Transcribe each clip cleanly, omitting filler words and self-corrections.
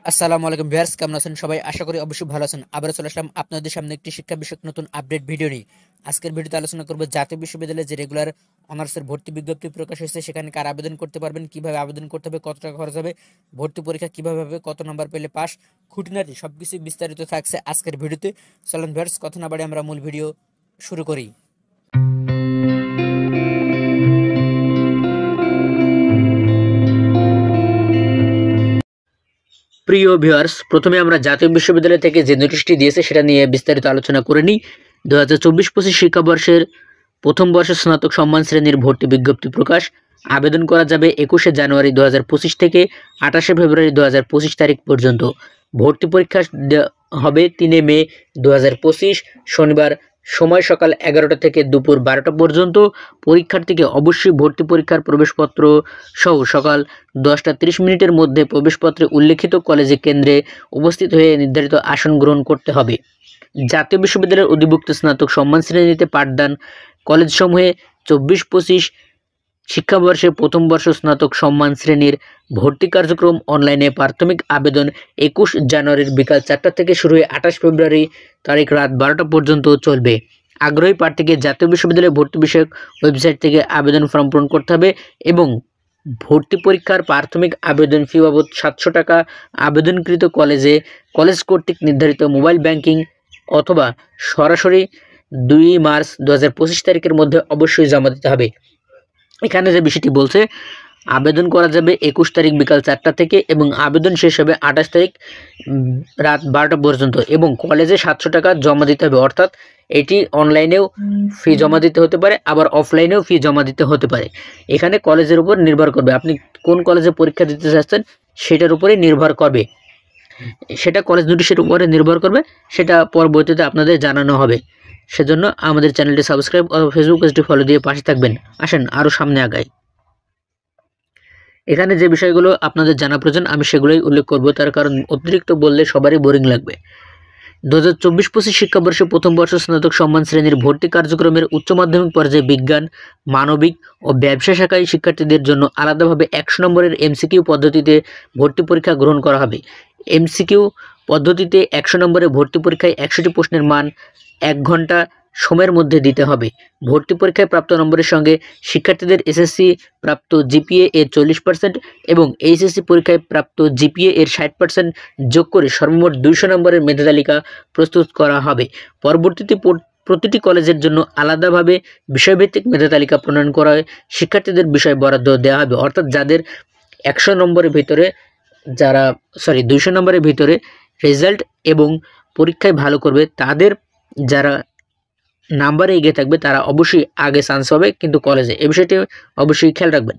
আসসালামু আলাইকুম ভিউয়ার্স, কেমন আছেন সবাই? আশা করি অবশ্যই ভালো আছেন। আবারও চলে আসলাম আপনাদের সামনে একটি শিক্ষা বিষয়ক নতুন আপডেট ভিডিও নিয়ে। আজকের ভিডিওতে আলোচনা করব জাতীয় বিশ্ববিদ্যালয়ে যে রেগুলার অনার্সের ভর্তি বিজ্ঞপ্তি প্রকাশ হয়েছে, সেখানে কার আবেদন করতে পারবেন, কিভাবে আবেদন করতে হবে, কত টাকা খরচ হবে, ভর্তি পরীক্ষা কিভাবে হবে, কত নম্বর পেলে পাস, খুঁটিনাটি সবকিছু বিস্তারিত থাকছে আজকের ভিডিওতে। চলুন ভিউয়ার্স, কথা না বাড়িয়ে আমরা মূল ভিডিও শুরু করি। প্রিয় ভিউয়ার্স, প্রথমে আমরা জাতীয় বিশ্ববিদ্যালয় থেকে যে নোটিশটি দিয়েছে সেটা নিয়ে বিস্তারিত আলোচনা করে নিই। 2024-25 শিক্ষাবর্ষের প্রথম বর্ষের স্নাতক সম্মান শ্রেণীর ভর্তি বিজ্ঞপ্তি প্রকাশ। আবেদন করা যাবে 21শে জানুয়ারি 2025 থেকে 28শে ফেব্রুয়ারি 2025 তারিখ পর্যন্ত। ভর্তি পরীক্ষা হবে 3 মে 2025 শনিবার, সময় সকাল 11টা থেকে দুপুর 12টা পর্যন্ত। পরীক্ষার্থীকে অবশ্যই ভর্তি পরীক্ষার প্রবেশপত্র সহ সকাল 10টা 30 মিনিটের মধ্যে প্রবেশপত্রে উল্লেখিত কলেজে কেন্দ্রে উপস্থিত হয়ে নির্ধারিত আসন গ্রহণ করতে হবে। জাতীয় বিশ্ববিদ্যালয়ের অধিভুক্ত স্নাতক সম্মান শ্রেণীতে পাঠদান কলেজসমূহে 24-25 শিক্ষাবর্ষে প্রথম বর্ষ স্নাতক সম্মান শ্রেণীর ভর্তি কার্যক্রম অনলাইনে প্রাথমিক আবেদন 21 জানুয়ারির বিকাল 4টা থেকে শুরু হয়ে 28 ফেব্রুয়ারি তারিখ রাত 12টা পর্যন্ত চলবে। আগ্রহী প্রার্থীকে জাতীয় বিশ্ববিদ্যালয়ের ভর্তি বিষয়ক ওয়েবসাইট থেকে আবেদন ফর্ম পূরণ করতে হবে এবং ভর্তি পরীক্ষার প্রাথমিক আবেদন ফি বাবদ 700 টাকা আবেদনকৃত কলেজ কর্তৃক নির্ধারিত মোবাইল ব্যাংকিং অথবা সরাসরি 2 মার্চ 2025 তারিখের মধ্যে অবশ্যই জমা দিতে হবে। এখানে যে বিষয়টি বলছে, আবেদন করা যাবে 21 তারিখ বিকাল 4টা থেকে এবং আবেদন শেষ হবে 28 তারিখ রাত 12টা পর্যন্ত এবং কলেজে 700 টাকা জমা দিতে হবে। অর্থাৎ এটি অনলাইনেও ফি জমা দিতে হতে পারে, আবার অফলাইনেও ফি জমা দিতে হতে পারে। এখানে কলেজের উপর নির্ভর করবে, আপনি কোন কলেজে পরীক্ষা দিতে চাচ্ছেন সেটার উপরেই নির্ভর করবে। সেটা কলেজ নোটিশের উপরে নির্ভর করবে, সেটা পরবর্তীতে আপনাদের জানানো হবে। সেজন্য আমাদের চ্যানেলটি সাবস্ক্রাইব ও ফেসবুক পেজটি ফলো দিয়ে পাশে থাকবেন। আসেন আরও সামনে আগাই। এখানে যে বিষয়গুলো আপনাদের জানা প্রয়োজন আমি সেগুলোই উল্লেখ করব, তার কারণ অতিরিক্ত বললে সবারই বোরিং লাগবে। 2024-25 শিক্ষাবর্ষে প্রথম বর্ষ স্নাতক সম্মান শ্রেণীর ভর্তি কার্যক্রমের উচ্চ মাধ্যমিক পর্যায়ে বিজ্ঞান, মানবিক ও ব্যবসা শাখায় শিক্ষার্থীদের জন্য আলাদাভাবে 100 নম্বরের এমসিকিউ পদ্ধতিতে ভর্তি পরীক্ষা গ্রহণ করা হবে। এমসিকিউ পদ্ধতিতে 100 নম্বরের ভর্তি পরীক্ষায় 100টি প্রশ্নের মান 1 ঘন্টা সময়ের মধ্যে দিতে হবে। ভর্তি পরীক্ষায় প্রাপ্ত নম্বরের সঙ্গে শিক্ষার্থীদের এসএসসি প্রাপ্ত জিপিএ এর 40% এবং এইচএসসি পরীক্ষায় প্রাপ্ত জিপিএ এর 60% যোগ করে সর্বমোট 200 নম্বরের মেধা তালিকা প্রস্তুত করা হবে। পরবর্তীতে প্রতিটি কলেজের জন্য আলাদাভাবে বিষয়ভিত্তিক মেধা তালিকা প্রণয়ন করা হয়। শিক্ষার্থীদের বিষয় বরাদ্দ দেওয়া হবে, অর্থাৎ যাদের 100 নম্বরের ভিতরে 200 নম্বরের ভিতরে রেজাল্ট এবং পরীক্ষায় ভালো করবে, তাদের যারা নাম্বারে এগিয়ে থাকবে তারা অবশ্যই আগে চান্স পাবে কিন্তু কলেজে। এই বিষয়টি অবশ্যই খেয়াল রাখবেন।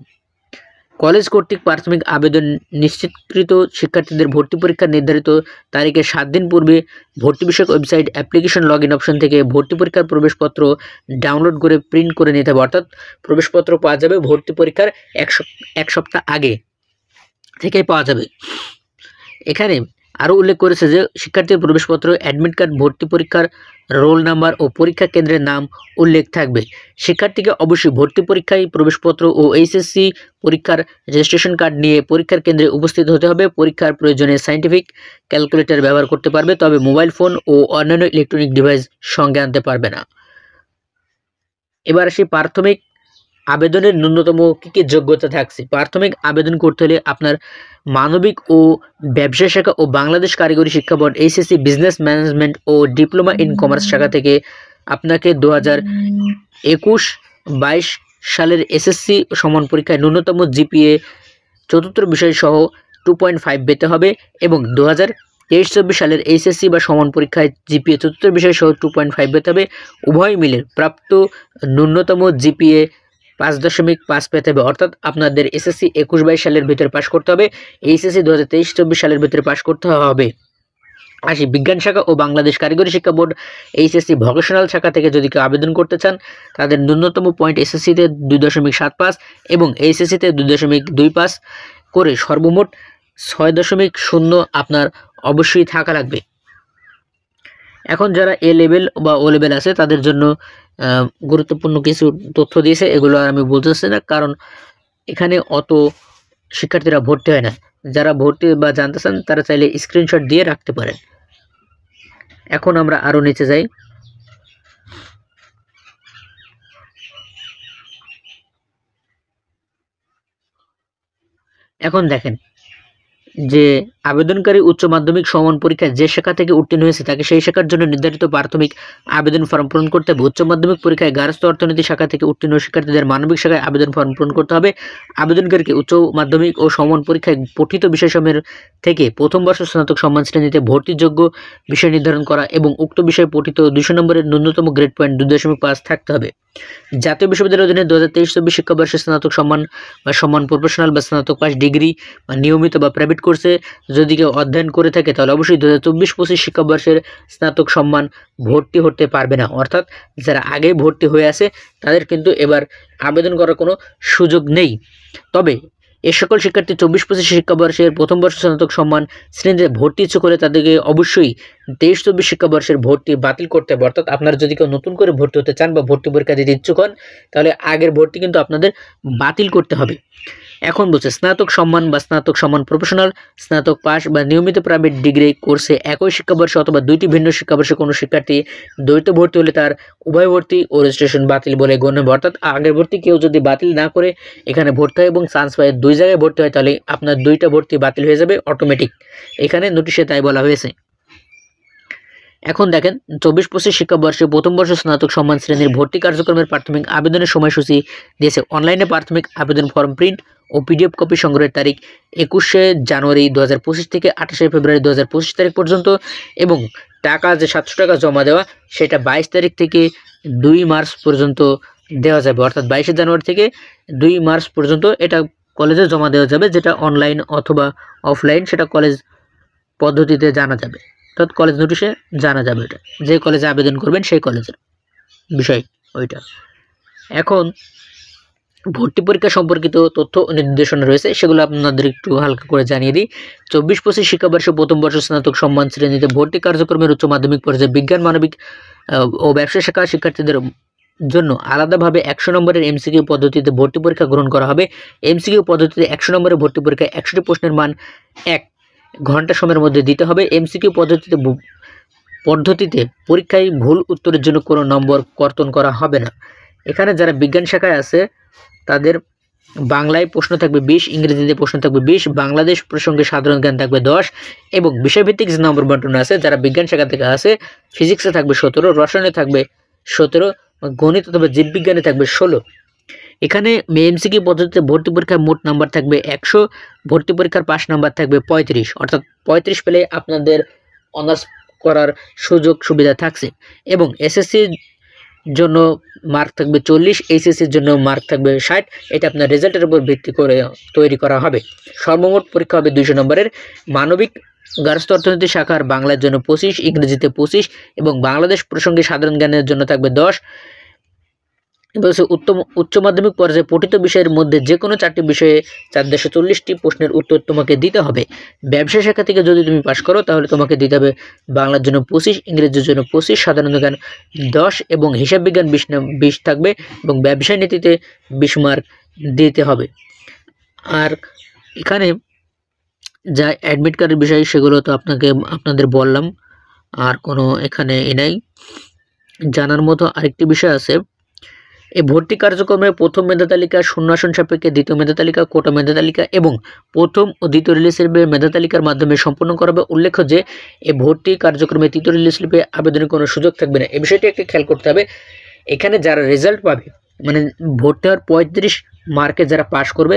কলেজ কর্তৃক প্রাথমিক আবেদন নিশ্চিতকৃত শিক্ষার্থীদের ভর্তি পরীক্ষার নির্ধারিত তারিখের 7 দিন পূর্বে ভর্তি বিষয়ক website application log in option থেকে ভর্তি পরীক্ষার প্রবেশপত্র ডাউনলোড করে প্রিন্ট করে নিতে হবে। অর্থাৎ প্রবেশপত্র পাওয়া যাবে ভর্তি পরীক্ষার এক সপ্তাহ আগে থেকেই পাওয়া যাবে। এখানে আরও উল্লেখ করেছে যে শিক্ষার্থীর প্রবেশপত্র, অ্যাডমিট কার্ড, ভর্তি পরীক্ষার রোল নাম্বার ও পরীক্ষা কেন্দ্রের নাম উল্লেখ থাকবে। শিক্ষার্থীকে অবশ্যই ভর্তি পরীক্ষায় প্রবেশপত্র ও এইচএসসি পরীক্ষার রেজিস্ট্রেশন কার্ড নিয়ে পরীক্ষার কেন্দ্রে উপস্থিত হতে হবে। পরীক্ষার প্রয়োজনে সায়েন্টিফিক ক্যালকুলেটর ব্যবহার করতে পারবে, তবে মোবাইল ফোন ও অন্যান্য ইলেকট্রনিক ডিভাইস সঙ্গে আনতে পারবে না। এবার আসি প্রাথমিক আবেদনের ন্যূনতম কী যোগ্যতা থাকছে। প্রাথমিক আবেদন করতে হলে আপনার মানবিক ও ব্যবসা শাখা ও বাংলাদেশ কারিগরি শিক্ষা বোর্ড এইচএসসি বিজনেস ম্যানেজমেন্ট ও ডিপ্লোমা ইন কমার্স শাখা থেকে আপনাকে 2021-22 সালের এসএসসি সমান পরীক্ষায় ন্যূনতম জিপিএ চতুর্থ বিষয় সহ 2.5 পেতে হবে এবং 2023-24 সালের এইচএসসি বা সমান পরীক্ষায় জিপিএ চতুর্থ বিষয় সহ 2.5 পেতে হবে। উভয় মিলে প্রাপ্ত ন্যূনতম জিপিএ 5.5 পেতে হবে। অর্থাৎ আপনাদের এসএসসি 21-22 সালের ভিতরে পাশ করতে হবে, এইচএসসি 2023-24 সালের ভিতরে পাশ করতে হবে। আসি বিজ্ঞান শাখা ও বাংলাদেশ কারিগরি শিক্ষা বোর্ড এইচএসসি ভোকেশনাল শাখা থেকে যদি কেউ আবেদন করতে চান, তাদের ন্যূনতম পয়েন্ট এসএসসিতে 2.75 এবং এইচএসসিতে 2.25 করে সর্বমোট 6.0 আপনার অবশ্যই থাকা লাগবে। এখন যারা এ লেভেল বা ও লেভেল আছে তাদের জন্য গুরুত্বপূর্ণ কিছু তথ্য দিয়েছে, এগুলো আর আমি বলতেছি না কারণ এখানে অত শিক্ষার্থীরা ভর্তি হয় না। যারা ভর্তি বা জানতে চান তারা চাইলে স্ক্রিনশট দিয়ে রাখতে পারেন। এখন আমরা আরও নিচে যাই। এখন দেখেন যে আবেদনকারী উচ্চ মাধ্যমিক সমান পরীক্ষায় যে শাখা থেকে উত্তীর্ণ হয়েছে তাকে সেই শাখার জন্য নির্ধারিত প্রাথমিক আবেদন ফর্ম পূরণ করতে হবে। উচ্চ মাধ্যমিক পরীক্ষায় গার্হস্থ্য অর্থনীতি শাখা থেকে উত্তীর্ণ শিক্ষার্থীদের মানবিক শাখায় আবেদন ফর্ম পূরণ করতে হবে। আবেদনকারীকে উচ্চ মাধ্যমিক ও সমান পরীক্ষায় পঠিত বিষয়সমূহের থেকে প্রথম বর্ষ স্নাতক সম্মান শ্রেণীতে ভর্তিযোগ্য বিষয় নির্ধারণ করা এবং উক্ত বিষয়ে পঠিত 200 নম্বরের ন্যূনতম গ্রেড পয়েন্ট 2.5 থাকতে হবে। জাতীয় বিশ্ববিদ্যালয়ের অধীনে 2023-24 শিক্ষাবর্ষে স্নাতক সম্মান বা সম্মান প্রফেশনাল বা স্নাতক পাস ডিগ্রি বা নিয়মিত বা প্রাইভেট কোর্সে যদি কেউ অধ্যয়ন করে থাকে তাহলে অবশ্যই 2024-25 শিক্ষাবর্ষের স্নাতক সম্মান ভর্তি হতে পারবে না। অর্থাৎ যারা আগে ভর্তি হয়ে আছে তাদের কিন্তু এবার আবেদন করার কোনো সুযোগ নেই। তবে এ সকল শিক্ষার্থী 24-25 শিক্ষাবর্ষের প্রথম বর্ষ স্নাতক সম্মান শ্রেণীতে ভর্তি ইচ্ছুক হলে তাদেরকে অবশ্যই 23-24 শিক্ষাবর্ষের ভর্তি বাতিল করতে হবে। অর্থাৎ আপনারা যদি কেউ নতুন করে ভর্তি হতে চান বা ভর্তি পরীক্ষা দিতে ইচ্ছুক হন তাহলে আগের ভর্তি কিন্তু আপনাদের বাতিল করতে হবে। এখন বলছে স্নাতক সম্মান বা স্নাতক সম্মান প্রফেশনাল, স্নাতক পাস বা নিয়মিত প্রাইভেট ডিগ্রি কোর্সে একই শিক্ষাবর্ষে অথবা দুইটি ভিন্ন শিক্ষাবর্ষে কোনো শিক্ষার্থী দ্বৈত ভর্তি হলে তার উভয় ভর্তি ও রেজিস্ট্রেশন বাতিল বলে গণ্য হবে। অর্থাৎ আগের ভর্তি কেউ যদি বাতিল না করে এখানে ভর্তি হয় এবং চান্স পায় দুই জায়গায় ভর্তি হয় তাহলে আপনার দুইটা ভর্তি বাতিল হয়ে যাবে অটোমেটিক। এখানে নোটিশে তাই বলা হয়েছে। এখন দেখেন 24-25 শিক্ষাবর্ষে প্রথম বর্ষ স্নাতক সম্মান শ্রেণীর ভর্তি কার্যক্রমের প্রাথমিক আবেদনের সময়সূচি দিয়েছে। অনলাইনে প্রাথমিক আবেদন ফর্ম প্রিন্ট ও পিডিএফ কপি সংগ্রহের তারিখ 21শে জানুয়ারি 2025 থেকে 28শে ফেব্রুয়ারি 2025 তারিখ পর্যন্ত এবং টাকা যে 700 টাকা জমা দেওয়া সেটা 22 তারিখ থেকে 2 মার্চ পর্যন্ত দেওয়া যাবে। অর্থাৎ 22শে জানুয়ারি থেকে 2 মার্চ পর্যন্ত এটা কলেজে জমা দেওয়া যাবে, যেটা অনলাইন অথবা অফলাইন সেটা কলেজ পদ্ধতিতে জানা যাবে। অর্থাৎ কলেজ নোটিশে জানা যাবে এটা যে কলেজে আবেদন করবেন সেই কলেজের বিষয় ওইটা। এখন ভর্তি পরীক্ষা সম্পর্কিত তথ্য ও নির্দেশনা রয়েছে, সেগুলো আপনাদের একটু হালকা করে জানিয়ে দিই। 24-25 শিক্ষাবর্ষে প্রথম বর্ষ স্নাতক সম্মান শ্রেণীতে ভর্তি কার্যক্রমের উচ্চ মাধ্যমিক পর্যায়ে বিজ্ঞান, মানবিক ও ব্যবসা শাখা শিক্ষার্থীদের জন্য আলাদাভাবে 100 নম্বরের এমসিকিউ পদ্ধতিতে ভর্তি পরীক্ষা গ্রহণ করা হবে। এমসিকিউ পদ্ধতিতে 100 নম্বরের ভর্তি পরীক্ষায় 100টি প্রশ্নের মান 1 ঘন্টা সময়ের মধ্যে দিতে হবে। এমসিকিউ পদ্ধতিতে পরীক্ষায় ভুল উত্তরের জন্য কোনো নম্বর কর্তন করা হবে না। এখানে যারা বিজ্ঞান শাখায় আছে তাদের বাংলায় প্রশ্ন থাকবে 20, ইংরেজিতে প্রশ্ন থাকবে 20, বাংলাদেশ প্রসঙ্গে সাধারণ জ্ঞান থাকবে 10 এবং বিষয়ভিত্তিক যে নম্বর বন্টন আছে যারা বিজ্ঞান শাখা থেকে আছে ফিজিক্সে থাকবে 17, রসায়নে থাকবে 17, গণিত অথবা জীববিজ্ঞানে থাকবে 16। এখানে এমসিকিউ পদ্ধতিতে ভর্তি পরীক্ষার মোট নাম্বার থাকবে 100, ভর্তি পরীক্ষার পাস নাম্বার থাকবে 35, অর্থাৎ 35 পেলে আপনাদের অনার্স করার সুযোগ সুবিধা থাকছে এবং এসএসসির জন্য মার্ক থাকবে 40, এইচএসসির জন্য মার্ক থাকবে 60। এটা আপনার রেজাল্টের উপর ভিত্তি করে তৈরি করা হবে। সর্বমোট পরীক্ষা হবে 200 নম্বরের। মানবিক গার্হস্থ্য অর্থনীতি শাখার বাংলার জন্য 25, ইংরেজিতে 25 এবং বাংলাদেশ প্রসঙ্গে সাধারণ জ্ঞানের জন্য থাকবে 10। উচ্চ মাধ্যমিক পর্যায়ে পঠিত বিষয়ের মধ্যে যে কোনো 4টি বিষয়ে 440টি প্রশ্নের উত্তর তোমাকে দিতে হবে। ব্যবসা শাখা থেকে যদি তুমি পাশ করো তাহলে তোমাকে দিতে হবে বাংলার জন্য 25, ইংরেজির জন্য 25, সাধারণ জ্ঞান 10 এবং হিসাব বিজ্ঞান 20 থাকবে এবং ব্যবসায় নীতিতে 20 মার্ক দিতে হবে। আর এখানে যা অ্যাডমিট কার্ডের বিষয় সেগুলো তো আপনাদের বললাম, আর কোনো এখানে নাই। জানার মতো আরেকটি বিষয় আছে, এই ভর্তি কার্যক্রমে প্রথম মেধা তালিকা, শূন্য আসন সাপেক্ষে দ্বিতীয় মেধা তালিকা, কোটা মেধা তালিকা এবং প্রথম ও দ্বিতীয় রিলিজ স্লিপে মেধা তালিকার মাধ্যমে সম্পন্ন করা হবে। উল্লেখ্য যে এই ভর্তি কার্যক্রমে তৃতীয় রিলিজ স্লিপে আবেদনের কোনো সুযোগ থাকবে না। এই বিষয়টি একটু খেয়াল করতে হবে। এখানে যারা রেজাল্ট পাবে মানে ভর্তি হওয়ার 35 মার্কে যারা পাশ করবে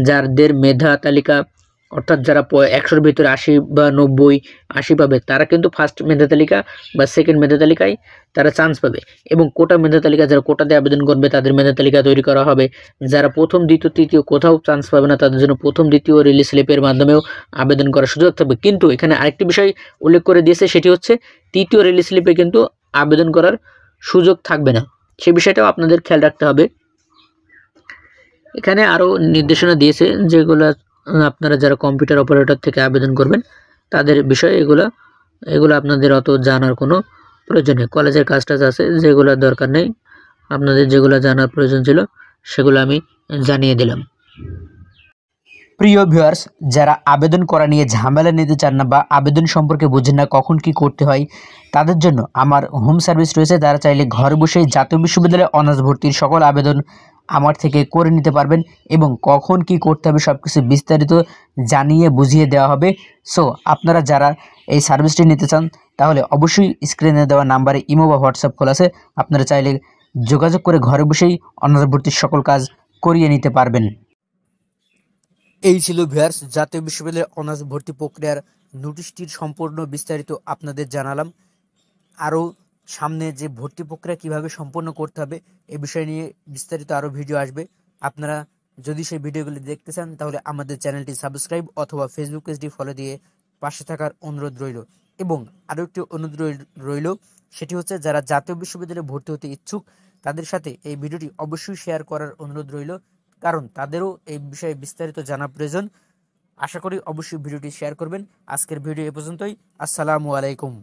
যাদের মেধা তালিকা অর্থাৎ যারা 100-র ভিতরে 80 বা 90, 80 পাবে তারা কিন্তু ফার্স্ট মেধা তালিকা বা সেকেন্ড মেধা তালিকায় তারা চান্স পাবে এবং কোটা মেধা তালিকা যারা কোটাতে আবেদন করবে তাদের মেধা তালিকা তৈরি করা হবে। যারা প্রথম, দ্বিতীয়, তৃতীয় কোথাও চান্স পাবে না তাদের জন্য প্রথম, দ্বিতীয় রিলিজ স্লিপের মাধ্যমেও আবেদন করার সুযোগ থাকবে। কিন্তু এখানে আরেকটি বিষয় উল্লেখ করে দিয়েছে, সেটি হচ্ছে তৃতীয় রিলিজ স্লিপে কিন্তু আবেদন করার সুযোগ থাকবে না। সেই বিষয়টাও আপনাদের খেয়াল রাখতে হবে। এখানে আরও নির্দেশনা দিয়েছে যেগুলো আপনারা যারা কম্পিউটার অপারেটর থেকে আবেদন করবেন তাদের বিষয়ে এগুলো আপনাদের অত জানার কোনো প্রয়োজন নেই। কলেজের কাজ আছে যেগুলো দরকার নেই, আপনাদের যেগুলো জানার প্রয়োজন ছিল সেগুলো আমি জানিয়ে দিলাম। প্রিয় ভিউয়ার্স, যারা আবেদন করা নিয়ে ঝামেলা নিতে চান না বা আবেদন সম্পর্কে বোঝেন না কখন কি করতে হয়, তাদের জন্য আমার হোম সার্ভিস রয়েছে। তারা চাইলে ঘরে বসেই জাতীয় বিশ্ববিদ্যালয়ে অনার্স ভর্তির সকল আবেদন আমার থেকে করে নিতে পারবেন এবং কখন কি করতে হবে সব কিছু বিস্তারিত জানিয়ে বুঝিয়ে দেওয়া হবে। সো আপনারা যারা এই সার্ভিসটি নিতে চান তাহলে অবশ্যই স্ক্রিনে দেওয়া নাম্বারে ইমো বা হোয়াটসঅ্যাপ খোলা আছে, আপনারা চাইলে যোগাযোগ করে ঘরে বসেই অনার্স ভর্তির সকল কাজ করিয়ে নিতে পারবেন। এই ছিল ভিউয়ার্স জাতীয় বিশ্ববিদ্যালয়ের অনার্স ভর্তি প্রক্রিয়ার নোটিশটির সম্পূর্ণ বিস্তারিত আপনাদের জানালাম। আরও সামনে যে ভর্তি প্রক্রিয়া কিভাবে সম্পন্ন করতে হবে এ বিষয় নিয়ে বিস্তারিত আরও ভিডিও আসবে। আপনারা যদি সেই ভিডিওগুলি দেখতে চান তাহলে আমাদের চ্যানেলটি সাবস্ক্রাইব অথবা ফেসবুক পেজটি ফলো দিয়ে পাশে থাকার অনুরোধ রইল। এবং আরও একটি অনুরোধ রইল, সেটি হচ্ছে যারা জাতীয় বিশ্ববিদ্যালয়ে ভর্তি হতে ইচ্ছুক তাদের সাথে এই ভিডিওটি অবশ্যই শেয়ার করার অনুরোধ রইল, কারণ তাদেরও এই বিষয়ে বিস্তারিত জানা প্রয়োজন। আশা করি অবশ্যই ভিডিওটি শেয়ার করবেন। আজকের ভিডিও এ পর্যন্তই। আসসালামু আলাইকুম।